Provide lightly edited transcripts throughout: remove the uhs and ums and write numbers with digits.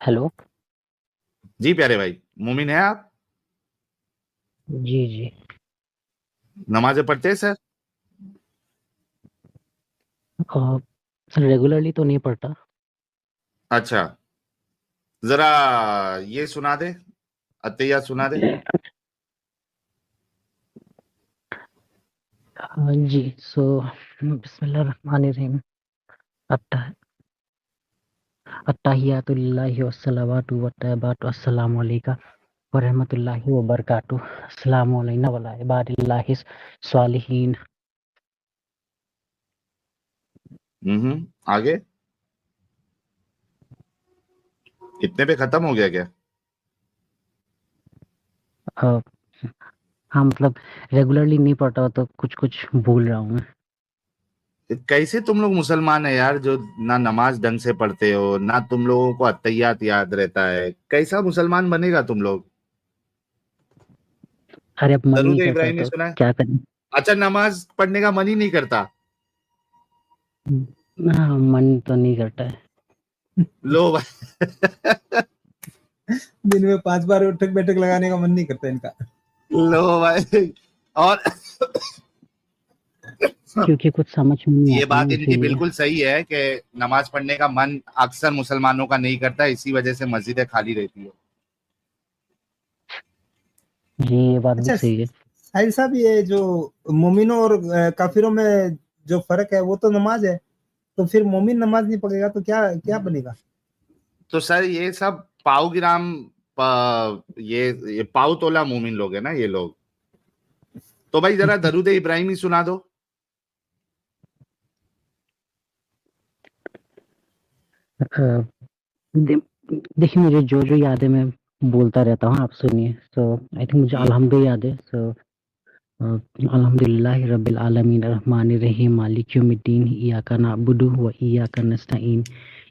Hello. जी प्यारे भाई, मोमिन है आप? जी जी। नमाजें पढ़ते हैं सर? रेगुलरली तो नहीं पढ़ता। अच्छा, जरा ये सुना दे, अतैया सुना दे। हाँ जी। सो बिस्मिल्लाह रहमान रहीम। अत्ता अत्ताहियातु लिल्लाहि वस्सलावातु वत्तय्यबातु अस्सलामु अलैका व रहमतुल्लाहि व बरकातुहू। अस्सलामु अलैना व अला इबादिल्लाहिस स्वालिहीन। आगे। इतने पे खत्म हो गया क्या? अ, हाँ मतलब रेगुलरली नहीं पढ़ता तो कुछ कुछ भूल रहा हूँ मैं। कैसे तुम लोग मुसलमान है यार, जो ना नमाज ढंग से पढ़ते हो, ना तुम लोगों को अत्तैयात याद रहता है? कैसा मुसलमान बनेगा तुम लोग? अरे अब मन नहीं दरूद करता इब्राहिमी तो सुना है? क्या करें। अच्छा, नमाज पढ़ने का मन ही नहीं करता? हाँ, मन तो नहीं करता है। लो भाई। दिन में 5 बार उठक बैठक लगाने का मन नहीं करता इनका। लो भाई। और क्योंकि कुछ समझ में नहीं ये आता बात ना, इनकी इसीलिए। बिल्कुल सही है कि नमाज पढ़ने का मन अक्सर मुसलमानों का नहीं करता, इसी वजह से मस्जिदें खाली रहती है। जी, ये बात भी अच्छा, सही है। साहिल साहब, ये जो मोमिनों और काफिरों में जो फर्क है वो तो नमाज है। तो फिर मोमिन नमाज नहीं पढ़ेगा तो क्या क्या बनेगा? तो सर ये सब पाव ग्राम, ये पाव तोला मोमिन लोग है ना ये लोग। तो भाई जरा दरूद इब्राहिमी सुना दो। अ, दे, देखिए, मुझे जो जो याद है मैं बोलता रहता हूँ, आप सुनिए। सो आई थिंक मुझे हम्म अल्हम्दु याद है। सो अल्हम्दुलिल्लाहि रब्बिल आलमीन रहमानिर रहीम मालिक यौमिद्दीन इय्याका नअबुदु व इय्याका नस्तईन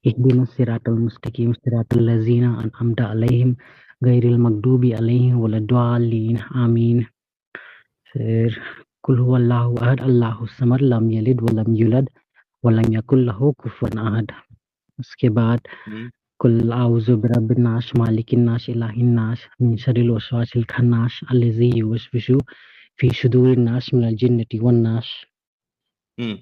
इहदिनस सिरातल मुस्तकीम सिरातल लज़ीना अनअमता अलैहिम गैरिल मगदूबी अलैहिम वलद्दालिन आमीन। फिर कुल हुवल्लाहु अहद अल्लाहुस समद लम यलिद व लम यूलद व लम यकुल लहू कुफुवन अहद। उसके बाद हम्म कुल आउज़ु बिरब्बिन नास मालिकिन नास इलाहिन नास मिन शर्रिल वसवासिल खन्नास अल्लज़ी युवस्विसु फी सुदूरिन नास मिनल जिन्नति वन नास। हम्म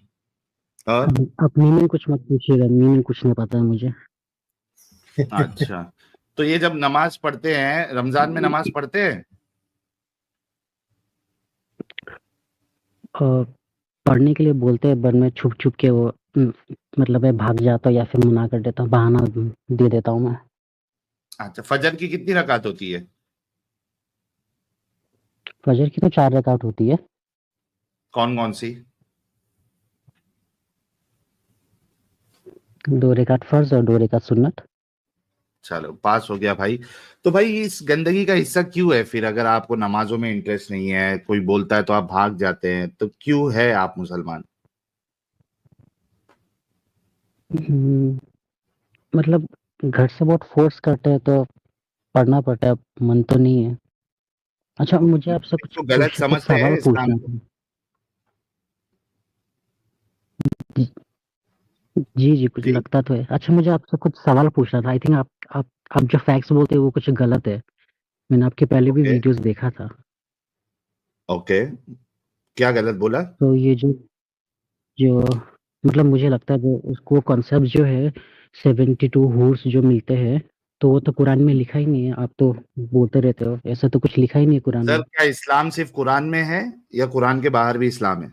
और अब मीनिंग कुछ मत पूछिएगा, मीनिंग कुछ नहीं पता है मुझे। अच्छा, तो ये जब नमाज पढ़ते हैं, रमजान में नमाज पढ़ते हैं? और पढ़ने के लिए बोलते हैं, पर मैं छुप छुप के वो मतलब मैं भाग जाता हूँ या फिर मना कर देता हूँ, बहाना दे देता हूँ मैं। अच्छा, फजर की कितनी रकात होती है? फजर की तो 4 रकात होती है। कौन कौन सी? 2 रकात फर्ज और 2 रकात सुन्नत। चलो पास हो गया भाई। तो भाई इस गंदगी का हिस्सा क्यों है फिर? अगर आपको नमाजों में इंटरेस्ट नहीं है, कोई बोलता है तो आप भाग जाते हैं, तो क्यों है आप मुसलमान? हम्म, मतलब घर से बहुत फोर्स करते हैं तो पढ़ना पड़ता है, अब मन तो नहीं है। अच्छा, मुझे आपसे कुछ तो गलत कुछ समझते सवाल हैं इस्लाम पूछना को। था। जी, जी, कुछ जी। लगता तो है। अच्छा, मुझे आपसे कुछ सवाल पूछना था। आई थिंक आप जो फैक्ट्स बोलते हैं वो कुछ गलत है। मैंने आपके पहले भी ओके। वीडियोस देखा था। ओके, क्या गलत बोला? तो ये जो मतलब मुझे लगता है वो उसको कॉन्सेप्ट जो है 72 हूर्स जो मिलते हैं, तो वो तो कुरान में लिखा ही नहीं है। आप तो बोलते रहते हो, ऐसा तो कुछ लिखा ही नहीं है कुरान सर में। क्या इस्लाम सिर्फ कुरान में है, या कुरान के बाहर भी इस्लाम है?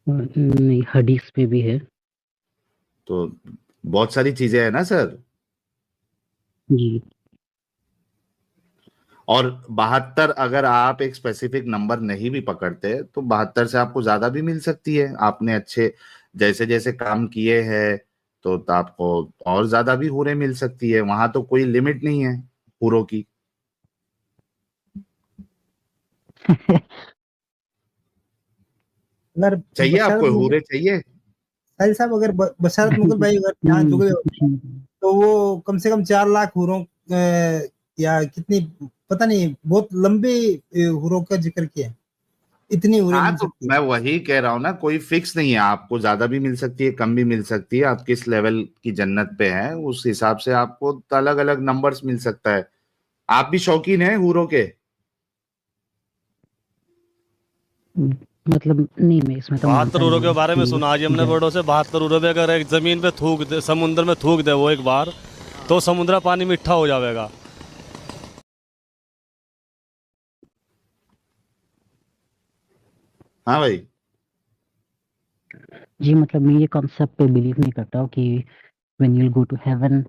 नहीं, हदीस में भी है। तो बहुत सारी चीजें हैं ना सर। जी। और 72, अगर आप एक स्पेसिफिक नंबर नहीं भी पकड़ते तो 72 से आपको ज्यादा भी मिल सकती है। आपने अच्छे जैसे जैसे काम किए हैं, तो आपको और ज्यादा भी हूरें मिल सकती है। वहां तो कोई लिमिट नहीं है हूरों की। अगर चाहिए बशरत आपको मुगल हूरें चाहिए? साहिल साहब, अगर बशरत मुगल भाई अगर यहाँ नहीं, जुगे ऐसा होते कुछ नहीं। तो वो कम से कम 4 लाख हुरों या कितनी, पता नहीं, बहुत लंबे हुरों का जिक्र किया है। इतनी उरे हाँ मिल तो सकती है। मैं वही कह रहा हूँ ना, कोई फिक्स नहीं है, आपको ज्यादा भी मिल सकती है, कम भी मिल सकती है, आप किस लेवल की जन्नत पे हैं उस हिसाब से आपको अलग अलग नंबर्स मिल सकता है। आप भी शौकीन हैं हूरों के? मतलब नहीं, मैं इसमें तो 72 मानता ऊरों नहीं के हूँ बारे में सुना आज हमने कि बड़ों से। 72 ऊरों पे अगर एक जमीन पे थूक दे, समुद्र में थूक दे वो एक बार, तो समुद्र पानी मीठा हो जाएगा। हाँ भाई। जी, मतलब मैं ये कॉन्सेप्ट पे बिलीव नहीं करता हूँ कि when you go to heaven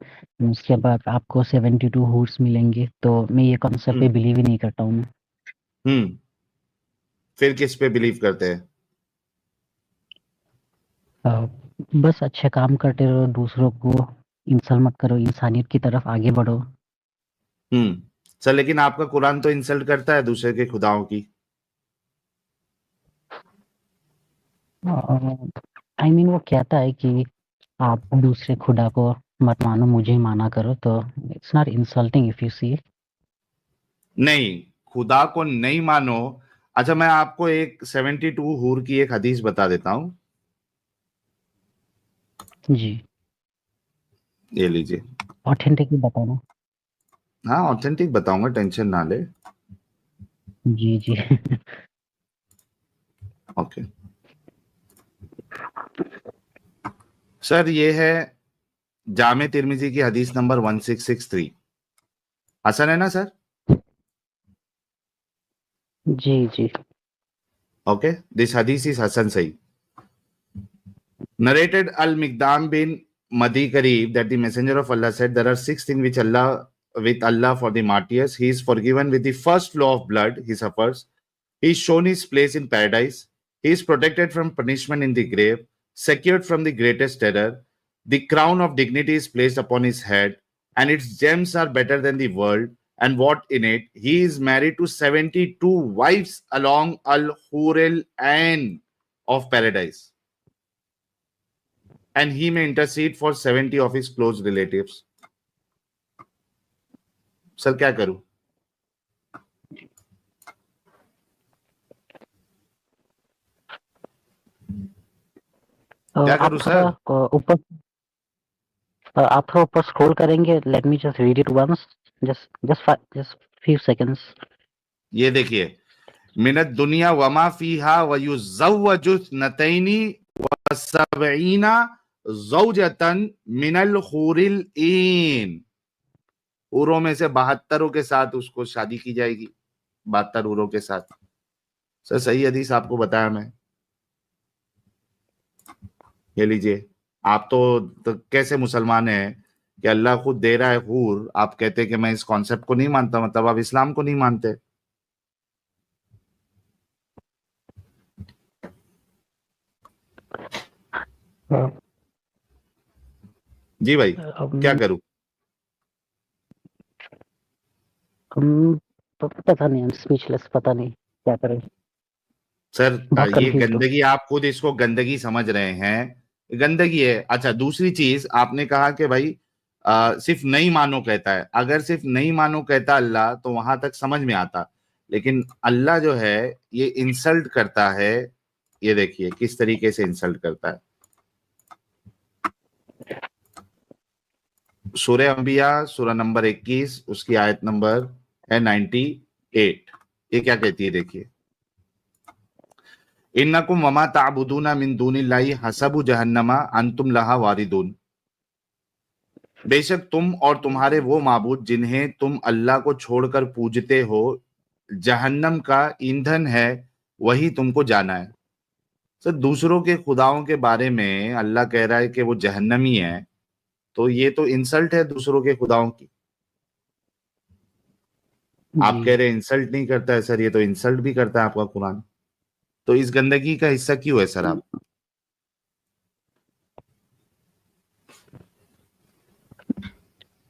उसके बाद आपको 72 हूर्स मिलेंगे, तो मैं ये कॉन्सेप्ट पे हम्म। बिलीव ही नहीं करता हूँ मैं। हम्म। फिर किस पे बिलीव करते हैं? अ, बस अच्छे काम करते रहो, दूसरों को इंसल्ट मत करो, इंसानियत की तरफ आगे बढ़ो। हम्म। सर लेकिन आपका कुरान तो इंसल्ट करता है दूसरे के खुदाओं की। आई मीन वो कहता है कि आप दूसरे खुदा को मत मानो, मुझे ही माना करो, तो it's not insulting if you see. नहीं, खुदा को नहीं मानो। अच्छा, मैं आपको एक 72 हूर की एक हदीस बता देता हूँ। जी, ये लीजिए। ऑथेंटिक ही बताना। हाँ ऑथेंटिक बताऊंगा, टेंशन ना ले। जी जी। ओके सर, ये है जामे तिर्मिजी की हदीस नंबर 1663। हसन है ना सर? जी जी। ओके, दिस हदीस इज हसन सही। Narrated Al-Miqdam bin Madi Karib that the Messenger of Allah said, there are six things which Allah with Allah for the martyrs. He is forgiven with the first flow of blood he suffers. He is shown his place in paradise. He is protected from punishment in the grave, secured from the greatest terror. The crown of dignity is placed upon his head, and its gems are better than the world and what in it. He is married to 72 wives along Al Hurel Ain of paradise, and he may intercede for 70 of his close relatives. Sir क्या करूं? क्या आप करूं थोड़ा sir? ऊपर आप थोड़ा ऊपर स्क्रॉल करेंगे, let me just read it once, just few seconds. ये देखिए, मिनत दुनिया वमा फीहा वयुज़व्वजु नतैनी वसबईना ज़ौजतन मिनल हुरिल ईन। हूरों में से 72 के साथ उसको शादी की जाएगी, 72 हूरों के साथ। सर सही हदीस आपको बताया मैं। ये लीजिए। आप तो कैसे मुसलमान हैं कि अल्लाह खुद दे रहा है हूर, आप कहते हैं कि मैं इस कॉन्सेप्ट को नहीं मानता, मतलब आप इस्लाम को नहीं मानते। जी भाई, क्या करूं? पता नहीं, स्पीचलेस, पता नहीं क्या करें, सर बहुत ये कंफ्यूज हूँ। गंदगी, आप खुद इसको गंदगी समझ रहे हैं, गंदगी है। अच्छा दूसरी चीज, आपने कहा कि भाई सिर्फ नहीं मानो कहता है। अगर सिर्फ नहीं मानो कहता अल्लाह तो वहां तक समझ में आता, लेकिन अल्लाह जो है ये इंसल्ट करता है। ये देखिए किस तरीके से इंसल्ट करता है। सूरह अंबिया सूरह नंबर 21 उसकी आयत नंबर है 98। ये क्या कहती है देखिए, इन्नकुम वमा ताबुदूना मिन दूनिल्लाहि हसबु जहन्नमा अंतुम लहा वारिदून। बेशक तुम और तुम्हारे वो माबूद जिन्हें तुम अल्लाह को छोड़कर पूजते हो, जहन्नम का ईंधन है, वही तुमको जाना है। सर दूसरों के खुदाओं के बारे में अल्लाह कह रहा है कि वो जहन्नमी है, तो ये तो इंसल्ट है दूसरों के खुदाओं की। आप जी। कह रहे हैं इंसल्ट नहीं करता है, सर ये तो इंसल्ट भी करता है आपका कुरान। तो इस गंदगी का हिस्सा क्यों है सर आप?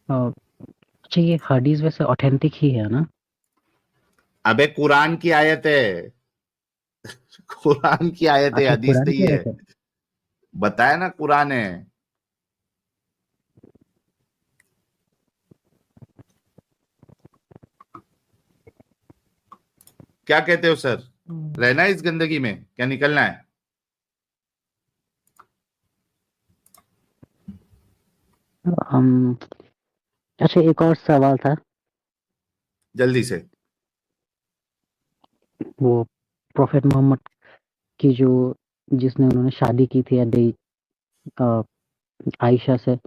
अच्छा, ये हदीस वैसे ऑथेंटिक ही है ना? अबे कुरान की आयत है, कुरान की आयत है, अच्छा, हदीस कुरान नहीं की है। आयत है। बताया ना कुरान है। क्या कहते हो सर? रहना है इस गंदगी में, क्या निकलना है? अच्छा, एक और सवाल था। जल्दी से। वो प्रोफेट मोहम्मद की जिसने उन्होंने शादी की थी आयशा से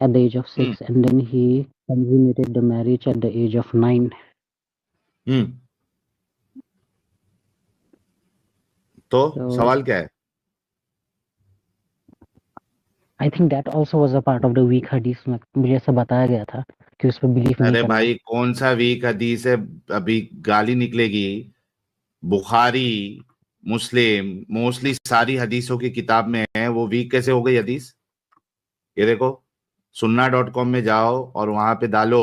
at the age of 6, and then he consummated the marriage at the age of 9. तो So सवाल क्या है? I think that also was a part of the weak hadith. मुझे ऐसा बताया गया था कि उस पर बिलीफ नहीं अरे करना। भाई कौन सा वीक हदीस है? अभी गाली निकलेगी। बुखारी, मुस्लिम, मोस्टली सारी हदीसों की किताब में है, वो वीक कैसे हो गई हदीस? ये देखो, sunna.com में जाओ और वहां पे डालो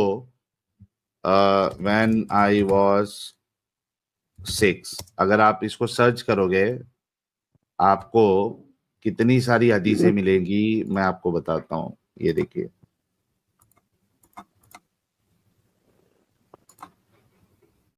व्हेन आई वाज 6। अगर आप इसको सर्च करोगे आपको कितनी सारी हदीसें मिलेंगी, मैं आपको बताता हूँ। ये देखिए,